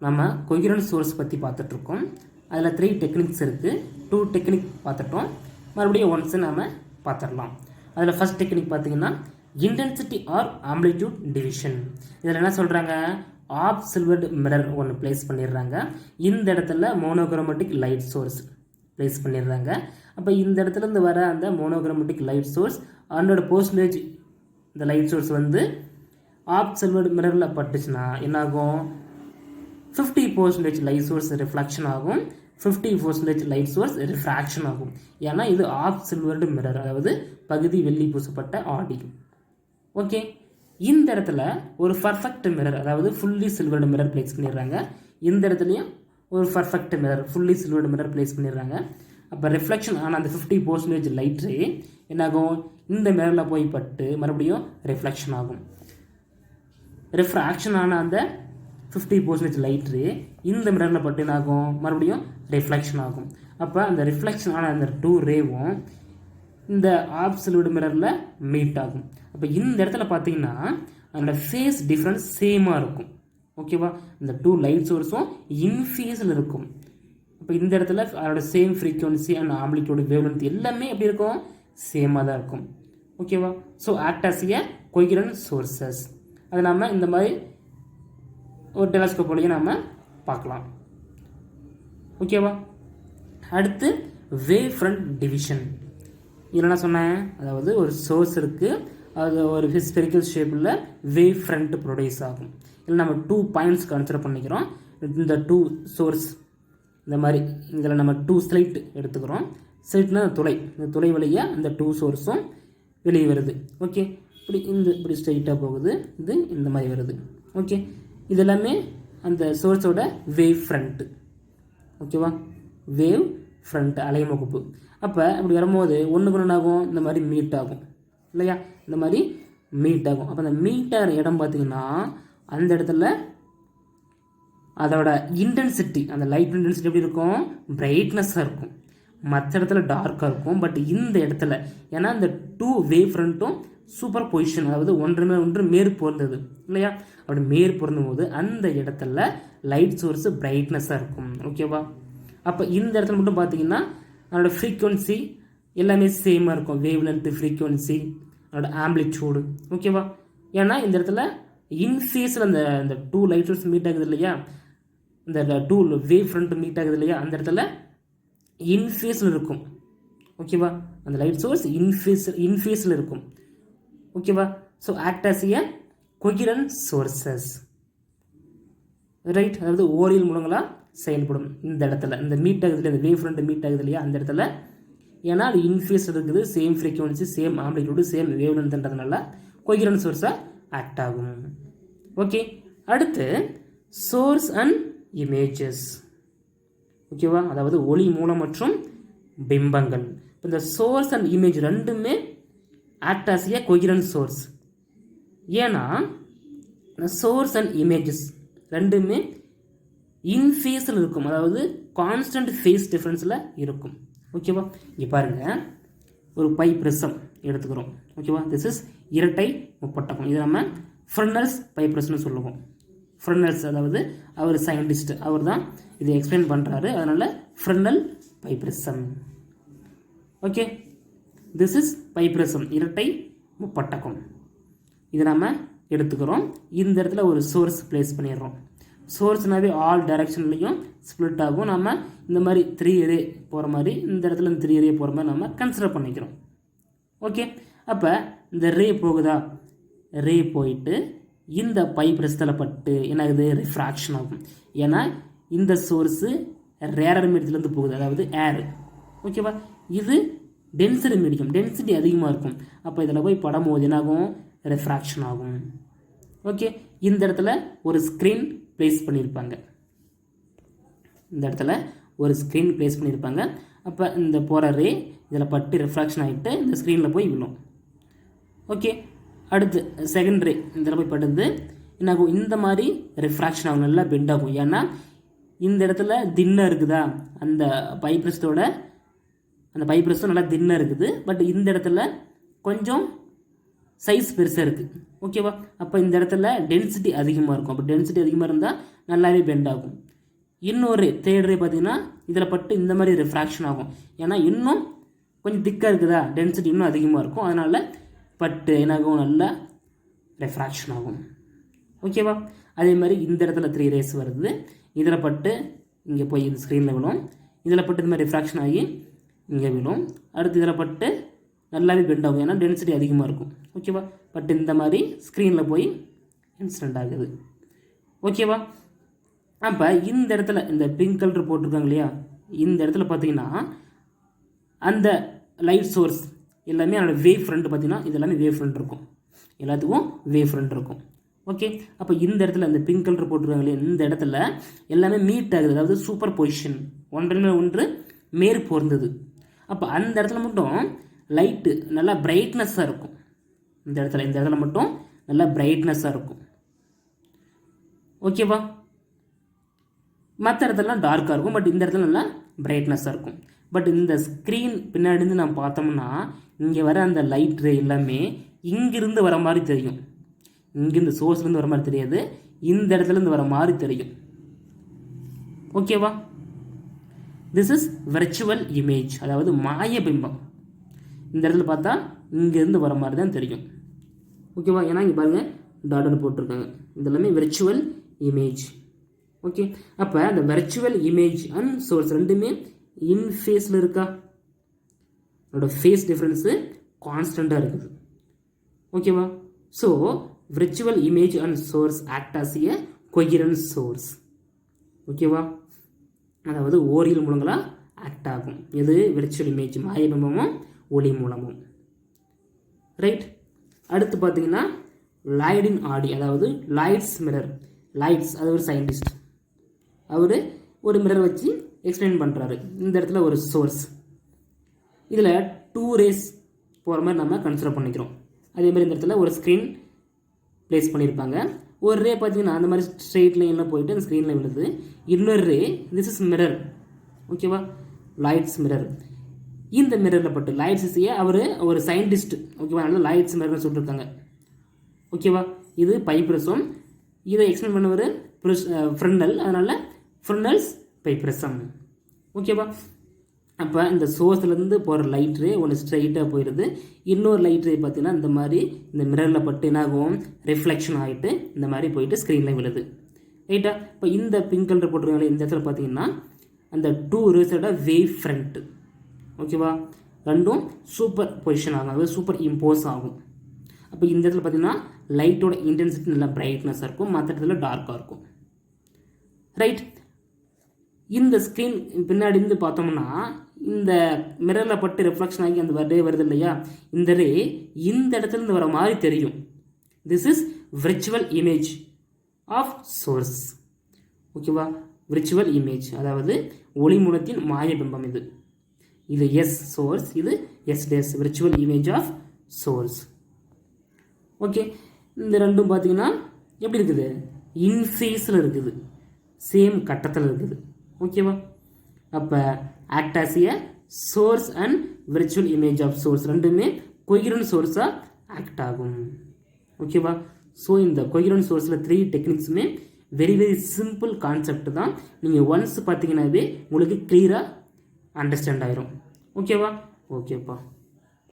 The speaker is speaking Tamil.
நம்ம கொஹிரன்ட் சோர்ஸ் பற்றி பார்த்துட்ருக்கோம். அதில் 3 டெக்னிக்ஸ் இருக்குது. 2 டெக்னிக் பார்த்துட்டோம். மறுபடியும் ஒன்ஸு நாம் பார்த்துடலாம். அதில் ஃபஸ்ட் டெக்னிக் பார்த்தீங்கன்னா இன்டென்சிட்டி ஆர் ஆம்ப்ளிடியூட் டிவிஷன். இதில் என்ன சொல்கிறாங்க, ஆப் சில்வர்டு மிரர் ஒன்று பிளேஸ் பண்ணிடுறாங்க. இந்த இடத்துல மோனோக்ரோமேட்டிக் லைட் சோர்ஸ் பிளேஸ் பண்ணிடுறாங்க. அப்போ இந்த இடத்துலேருந்து வர அந்த மோனோக்ரோமேட்டிக் லைட் சோர்ஸ் 100% இந்த லைட் சோர்ஸ் வந்து ஆப் சில்வர்டு மிரரில் பட்டுச்சுன்னா என்னாகும், 50% லைட் சோர்ஸ் ரிஃப்ளெக்ஷன் ஆகும், 50% லைட் சோர்ஸ் ரிஃப்ராக்ஷன் ஆகும். ஏன்னா இது ஆப் சில்வர்டு மிரர், அதாவது பகுதி வெள்ளி பூசப்பட்ட ஆடி. ஓகே, இந்த இடத்துல ஒரு பர்ஃபெக்ட் மிரர், அதாவது ஃபுல்லி சில்வர்டு மிரர் பிளேஸ் பண்ணிடுறாங்க. இந்த இடத்துலையும் ஒரு perfect mirror, fully silvered mirror place பண்ணிடுறாங்க. அப்போ ரிஃப்ளெக்ஷன் ஆனால் அந்த 50% லைட் ரே என்னாகும், இந்த மிரரில் போய் பட்டு மறுபடியும் ரிஃப்ளெக்ஷன் ஆகும். ரிஃப்ராக்ஷன் ஆன அந்த 50% லைட் ரே இந்த மிரரில் பட்டு என்னாகும், மறுபடியும் ரிஃப்ளெக்ஷன் ஆகும். அப்போ அந்த ரிஃப்ளெக்ஷன் ஆன அந்த 2 ரேவும் இந்த ஆப் சில்வர்டு மிரரில் மீட் ஆகும். அப்போ இந்த இடத்துல பார்த்தீங்கன்னா அந்த ஃபேஸ் டிஃப்ரென்ஸ் சேமாக இருக்கும். ஓகேவா, இந்த 2 லைட் சோர்ஸும் இன்ஃபேஸில் இருக்கும். இப்போ இந்த இடத்துல அதோட same frequency and amplitude wavelength எல்லாமே எப்படி இருக்கும், சேமாக தான் இருக்கும். ஓகேவா, so act as a coherent sources. அதை நாம் இந்த மாதிரி ஒரு டெலஸ்கோப் வழியாக நாம் பார்க்கலாம். ஓகேவா, அடுத்து வேவ் ஃப்ரண்ட் டிவிஷன். இதில் என்ன சொன்னேன், அதாவது ஒரு சோர்ஸ் இருக்குது, அது ஒரு ஸ்பெரிக்கல் ஷேப்பில் வேவ் ஃப்ரண்ட் ப்ரொடியூஸ் ஆகும். இதில் நம்ம 2 பாயிண்ட்ஸ் கன்சிடர் பண்ணிக்கிறோம். இந்த 2 சோர்ஸ் இந்த மாதிரி இதில் நம்ம 2 ஸ்லைட் எடுத்துக்கிறோம். ஸ்லைட்னா துளை, இந்த துளை வழியாக அந்த 2 சோர்ஸும் வெளியே வருது. ஓகே, இப்படி ஸ்ட்ரைட்டாக போகுது, இது இந்த மாதிரி வருது. ஓகே, இது எல்லாமே அந்த சோர்ஸோட வேவ் ஃப்ரண்ட்டு. ஓகேவா, வேவ் ஃப்ரண்ட் அலைமுகப்பு. அப்போ இப்படி வரும்போது ஒன்றுக்கு ஒன்று ஆகும், இந்த மாதிரி மீட் ஆகும் இல்லையா, இந்த மாதிரி மீட் ஆகும். அப்போ அந்த மீட் ஆகிற இடம் பார்த்திங்கன்னா அந்த இடத்துல அதோட இன்டென்சிட்டி, அந்த லைட் இன்டென்சிட்டி எப்படி இருக்கும், பிரைட்னஸாக இருக்கும். மற்ற இடத்துல டார்க்காக இருக்கும். பட் இந்த இடத்துல ஏன்னா இந்த 2 வேவ் ஃப்ரண்ட்டும் சூப்பர் பொசிஷன், அதாவது ஒன்று மேற்பொருந்தது இல்லையா, அப்படி மேற்பொருந்தும் போது அந்த இடத்துல லைட் சோர்ஸு பிரைட்னஸாக இருக்கும். ஓகேவா, அப்போ இந்த இடத்துல மட்டும் பார்த்தீங்கன்னா அதோட ஃப்ரீக்வன்சி எல்லாமே சேமாக இருக்கும். வேவ் லென்த்து, ஃப்ரீக்வன்சி, அதோட ஆம்ப்ளிடியூடு. ஓகேவா, ஏன்னா இந்த இடத்துல இன்ஃபேஸில் அந்த 2 லைட் சோர்ஸ் மீட் ஆகுது இல்லையா, இந்த 2 வேவ் ஃப்ரண்ட் மீட் ஆகுது இல்லையா, அந்த இடத்துல இன்ஃபேஸில் இருக்கும். ஓகேவா, அந்த லைட் சோர்ஸ் இன்ஃபேஸில் இருக்கும். ஓகேவா, so act as a coherent sources, right, அதாவது ஓரியல் மூலங்களாக செயல்படும். இந்த இடத்துல இந்த மீட் ஆகுது இல்லையா, இந்த வேவ் ஃப்ரண்ட் மீட் ஆகுது இல்லையா அந்த இடத்துல, ஏன்னா அது இன்ஃபேஸ் இருக்குது, same frequency, same amplitude, same wave லென்த்ன்றதுனால கொஹிரன்ட் சோர்ஸாக ஆக்ட் ஆகும். ஓகே, அடுத்து சோர்ஸ் அண்ட் இமேஜஸ். ஓகேவா, அதாவது ஒளி மூலம் மற்றும் பிம்பங்கள். இந்த சோர்ஸ் அண்ட் இமேஜ் ரெண்டுமே act as a coherent source. ஏன்னா சோர்ஸ் அண்ட் இமேஜஸ் ரெண்டுமே இன்ஃபேஸில் இருக்கும், அதாவது கான்ஸ்டன்ட் ஃபேஸ் டிஃப்ரென்ஸில் இருக்கும். ஓகேவா, இங்கே பாருங்கள், ஒரு பை ப்ரிசம் எடுத்துக்கிறோம். ஓகேவா, திஸ் இஸ் இரட்டை முப்பட்டகம். இது நம்ம ஃப்ரெனல்ஸ் பை ப்ரிசம்னு சொல்லுவோம். ஃப்ரெனல்ஸ் அதாவது அவர் சயின்டிஸ்ட், அவர் தான் இதை எக்ஸ்பிளைன் பண்ணுறாரு, அதனால் Fresnel biprism. Okay, this is biprism, இரட்டை முப்பட்டகம். இதை நம்ம எடுத்துக்கிறோம். இந்த இடத்துல ஒரு சோர்ஸ் பிளேஸ் பண்ணிடுறோம். சோர்ஸ்னாவே ஆல் டைரக்ஷன்லையும் ஸ்ப்ளிட் ஆகும். நம்ம இந்த மாதிரி 3 ரே போகிற மாதிரி, இந்த இடத்துல 3 ரே போகிற மாதிரி நம்ம கன்சிடர் பண்ணிக்கிறோம். ஓகே, அப்போ இந்த ரே போகுதா, ரே போயிட்டு இந்த பை பிரஸ்தலை பட்டு என்ன ஆகுது, ரிஃப்ராக்ஷன் ஆகும். ஏன்னா இந்த சோர்ஸு ரேரர் மீடியத்துலேருந்து போகுது, அதாவது ஏர். ஓகேவா, இது டென்சிட்டி மீடியம், டென்சிட்டி அதிகமாக இருக்கும். அப்போ இதில் போய் படம் போது என்னாகும், ரிஃப்ராக்ஷன் ஆகும். ஓகே, இந்த இடத்துல ஒரு ஸ்க்ரீன் பிளேஸ் பண்ணியிருப்பாங்க. இந்த இடத்துல ஒரு ஸ்க்ரீன் பிளேஸ் பண்ணியிருப்பாங்க. அப்போ இந்த போகிற ரே இதில் பட்டு ரிஃப்ராக்ஷன் ஆகிட்டு இந்த ஸ்க்ரீனில் போய் விழும். ஓகே, அடுத்து செகண்ட் ரே இதில் போய் படுது என்னாகும், இந்த மாதிரி ரிஃப்ராக்ஷன் ஆகும், நல்லா பெண்ட் ஆகும். ஏன்னா இந்த இடத்துல தின்னாக இருக்குதா, அந்த பைப்ரஸ்டோட அந்த பைப்ரஸ்டும் நல்லா தின்னாக இருக்குது. பட் இந்த இடத்துல கொஞ்சம் சைஸ் பெருசாக இருக்குது. ஓகேவா? அப்போ இந்த இடத்துல டென்சிட்டி அதிகமாக இருக்கும். அப்போ டென்சிட்டி அதிகமாக இருந்தால் நல்லாவே பெண்ட் ஆகும். இன்னொரு தேர்ட் ரே பார்த்தீங்கன்னா இதில் பட்டு இந்த மாதிரி ரிஃப்ராக்ஷன் ஆகும். ஏன்னா இன்னும் கொஞ்சம் திக்காக இருக்குதா, டென்சிட்டி இன்னும் அதிகமாக இருக்கும். அதனால் பட்டு என்னாகும், நல்லா ரெஃப்ராக்ஷன் ஆகும். ஓகேவா? அதே மாதிரி இந்த இடத்துல 3 ரேஸ் வருது. இதில் பட்டு இங்கே போய் இது ஸ்க்ரீனில் விழும். இதில் பட்டு இந்த மாதிரி ரிஃப்ராக்ஷன் ஆகி இங்கே விழும். அடுத்து இதில் பட்டு நல்லாவே பெண்ட் ஆகும். ஏன்னா டென்சிட்டி அதிகமாக இருக்கும். ஓகேவா? பட் இந்த மாதிரி ஸ்க்ரீனில் போய் இன்சிடென்ட் ஆகுது. ஓகேவா? அப்போ இந்த இடத்துல இந்த பிங்க் கலர் போட்டிருக்காங்க இல்லையா, இந்த இடத்துல பார்த்தீங்கன்னா அந்த லைட் சோர்ஸ் எல்லாமே அதோட வேவ் ஃப்ரண்ட் பார்த்தீங்கன்னா இது எல்லாமே வேவ் ஃப்ரண்ட் இருக்கும். எல்லாத்துக்கும் வேவ் ஃப்ரண்ட் இருக்கும். ஓகே, அப்போ இந்த இடத்துல இந்த பிங்க் கலர் போட்டிருக்காங்க இல்லையா, இந்த இடத்துல எல்லாமே மீட் ஆகுது. அதாவது சூப்பர் பொசிஷன், ஒன்றின் மேல் ஒன்று மேற் பொருந்தது. அப்போ அந்த இடத்துல மட்டும் லைட்டு நல்லா பிரைட்னஸ்ஸாக இருக்கும். இந்த இடத்துல மட்டும் நல்லா பிரைட்னஸ்ஸாக இருக்கும். ஓகேவா? மற்ற இடத்துலலாம் டார்க்காக இருக்கும். பட் இந்த இடத்துல நல்லா பிரைட்னஸாக இருக்கும். பட் இந்த ஸ்க்ரீன் பின்னாடிருந்து நம்ம பார்த்தோம்னா இங்கே வர அந்த லைட் ரே எல்லாமே இங்கிருந்து வர மாதிரி தெரியும். இங்கிருந்து சோர்ஸ்லேருந்து வர மாதிரி தெரியாது, இந்த இடத்துலேருந்து வர மாதிரி தெரியும். ஓகேவா? திஸ் இஸ் விர்ச்சுவல் இமேஜ், அதாவது மாய பிம்பம். இந்த இடத்துல பார்த்தா இங்கேருந்து வர மாதிரி தான் தெரியும். ஓகேவா? ஏன்னா இங்கே பாருங்கள் டாட் போட்டிருக்காங்க. இதெல்லாமே விர்ச்சுவல் இமேஜ். ஓகே, அப்போ அந்த விர்ச்சுவல் இமேஜ் அண்ட் சோர்ஸ் ரெண்டுமே இன் ஃபேஸில் இருக்கா? அதோட ஃபேஸ் டிஃப்ரென்ஸு கான்ஸ்டண்ட்டாக இருக்குது. ஓகேவா? So virtual image and source act as a coherent source. ஓகேவா? அதாவது ஓரியல் மூலங்களாக ஆக்ட் ஆகும். இது விர்ச்சுவல் இமேஜ், மாயபிம்பமும் ஒளி மூலமும். ரைட். அடுத்து பார்த்தீங்கன்னா லைடின் ஆடி, அதாவது லைட்ஸ் மிரர். லைட்ஸ் அது ஒரு சயின்டிஸ்ட், அவர் ஒரு மிரர் வச்சு எக்ஸ்பிளைன் பண்ணுறாரு. இந்த இடத்துல ஒரு சோர்ஸ், இதில் 2 ரேஸ் போகிற மாதிரி நம்ம கன்சிடர் பண்ணிக்கிறோம். அதே மாதிரி இந்த இடத்துல ஒரு ஸ்க்ரீன் ப்ளேஸ் பண்ணியிருப்பாங்க. ஒரு ரே பார்த்தீங்கன்னா அந்த மாதிரி ஸ்ட்ரெயிட் லைனில் போயிட்டு அந்த ஸ்க்ரீனில் விழுது. இன்னொரு ரே, திஸ் இஸ் மிரர். ஓகேவா? Lights mirror. இந்த மிரரில் பட்டு லைட்ஸ் அவர் ஒரு சயின்டிஸ்ட். ஓகேவா? அதனால லைட்ஸ் மிரர்னு சொல்லியிருக்காங்க. ஓகேவா? இது பைப்ரசம். இதை எக்ஸ்பிளைன் பண்ணவர் ஃப்ரெண்டல், அதனால் ஃப்ரெண்டல்ஸ் பைப்ரசம். ஓகேவா? அப்போ இந்த சோர்ஸ்லேருந்து போகிற லைட் ரே ஒன்று ஸ்ட்ரைட்டாக போயிடுது. இன்னொரு லைட் ரே பார்த்தீங்கன்னா இந்த மாதிரி இந்த மிரரில் பட்டு என்னாகும், ரிஃப்ளெக்ஷன் ஆகிட்டு இந்த மாதிரி போயிட்டு ஸ்க்ரீனில் விழுது. ரைட்டா? இப்போ இந்த பிங்க் கலர் போட்டிருக்காங்க இந்த இடத்துல பார்த்தீங்கன்னா அந்த 2 ரேஸோட வேவ் ஃப்ரண்ட்டு. ஓகேவா? ரெண்டும் சூப்பர் பொசிஷன் ஆகும், அதாவது சூப்பர் இம்போஸ் ஆகும். அப்போ இந்த இடத்துல பார்த்தீங்கன்னா லைட்டோட இன்டென்சிட்டி நல்லா பிரைட்னஸாக இருக்கும், மற்ற இடத்துல டார்க்காக இருக்கும். ரைட். இந்த ஸ்க்ரீன் பின்னாடி இருந்து பார்த்தோம்னா இந்த மிரரில் பட்டு ரிஃப்ளெக்ஷன் ஆகி அந்த ரே வருது இல்லையா, இந்த ரே இந்த இடத்துலேருந்து வர மாதிரி தெரியும். This is virtual image of source. ஓகேவா? விர்ச்சுவல் இமேஜ், அதாவது ஒளி மூலத்தின் மாயபிம்பம். இது எஸ் சோர்ஸ், இது S dash, virtual image of source. Okay, இந்த ரெண்டும் பார்த்தீங்கன்னா எப்படி இருக்குது, இன்ஃபேஸில் இருக்குது, சேம் கட்டத்தில் இருக்குது. ஓகேவா? அப்போ act as a source and virtual image of source ரெண்டுமே கொஹிரன்ட் சோர்ஸாக ஆக்ட் ஆகும். ஓகேவா? ஸோ இந்த கொஹிரன்ட் சோர்ஸில் 3 டெக்னிக்ஸுமே வெரி வெரி சிம்பிள் கான்செப்ட் தான். நீங்கள் ஒன்ஸ் பார்த்தீங்கன்னாவே உங்களுக்கு கிளியராக அண்டர்ஸ்டாண்ட் ஆயிரும். ஓகேவா? ஓகேப்பா.